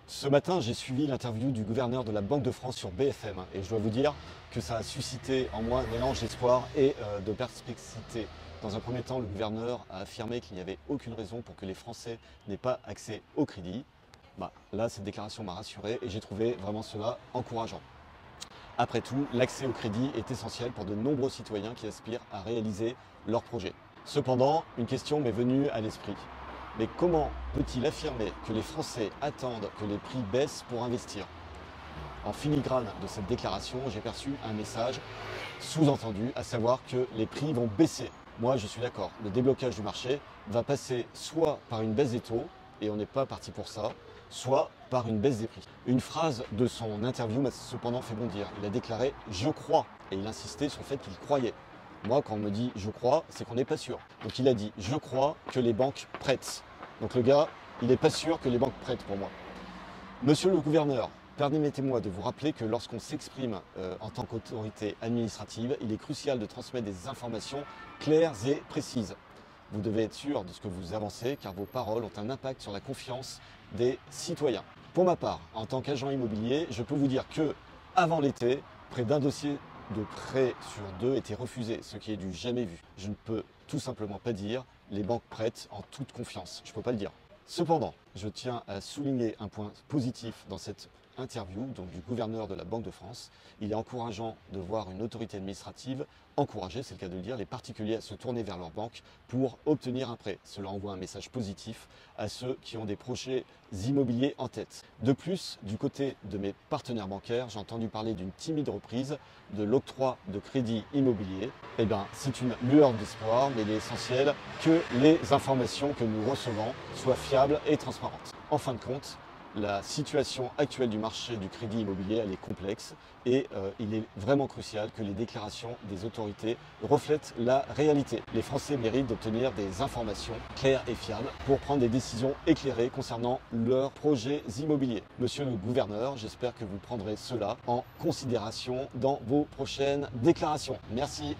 Ce matin, j'ai suivi l'interview du gouverneur de la Banque de France sur BFM et je dois vous dire que ça a suscité en moi un mélange d'espoir et de perplexité. Dans un premier temps, le gouverneur a affirmé qu'il n'y avait aucune raison pour que les Français n'aient pas accès au crédit. Là, cette déclaration m'a rassuré et j'ai trouvé vraiment cela encourageant. Après tout, l'accès au crédit est essentiel pour de nombreux citoyens qui aspirent à réaliser leurs projets. Cependant, une question m'est venue à l'esprit. Mais comment peut-il affirmer que les Français attendent que les prix baissent pour investir? En filigrane de cette déclaration, j'ai perçu un message sous-entendu, à savoir que les prix vont baisser. Moi, je suis d'accord. Le déblocage du marché va passer soit par une baisse des taux, et on n'est pas parti pour ça, soit par une baisse des prix. Une phrase de son interview m'a cependant fait bondir. Il a déclaré « je crois » et il insistait sur le fait qu'il croyait. Moi, quand on me dit « je crois », c'est qu'on n'est pas sûr. Donc il a dit « je crois que les banques prêtent ». Donc le gars, il n'est pas sûr que les banques prêtent pour moi. Monsieur le gouverneur, permettez-moi de vous rappeler que lorsqu'on s'exprime en tant qu'autorité administrative, il est crucial de transmettre des informations claires et précises. Vous devez être sûr de ce que vous avancez car vos paroles ont un impact sur la confiance des citoyens. Pour ma part, en tant qu'agent immobilier, je peux vous dire que avant l'été, près d'un dossier de prêt sur deux était refusé, ce qui est du jamais vu. Je ne peux tout simplement pas dire les banques prêtent en toute confiance. Je ne peux pas le dire. Cependant, je tiens à souligner un point positif dans cette interview donc du gouverneur de la Banque de France. Il est encourageant de voir une autorité administrative encourager, c'est le cas de le dire, les particuliers à se tourner vers leur banque pour obtenir un prêt. Cela envoie un message positif à ceux qui ont des projets immobiliers en tête. De plus, du côté de mes partenaires bancaires, j'ai entendu parler d'une timide reprise de l'octroi de crédit immobilier. C'est une lueur d'espoir, mais il est essentiel que les informations que nous recevons soient fiables et transparentes. En fin de compte, la situation actuelle du marché du crédit immobilier, elle est complexe et il est vraiment crucial que les déclarations des autorités reflètent la réalité. Les Français méritent d'obtenir des informations claires et fiables pour prendre des décisions éclairées concernant leurs projets immobiliers. Monsieur le gouverneur, j'espère que vous prendrez cela en considération dans vos prochaines déclarations. Merci.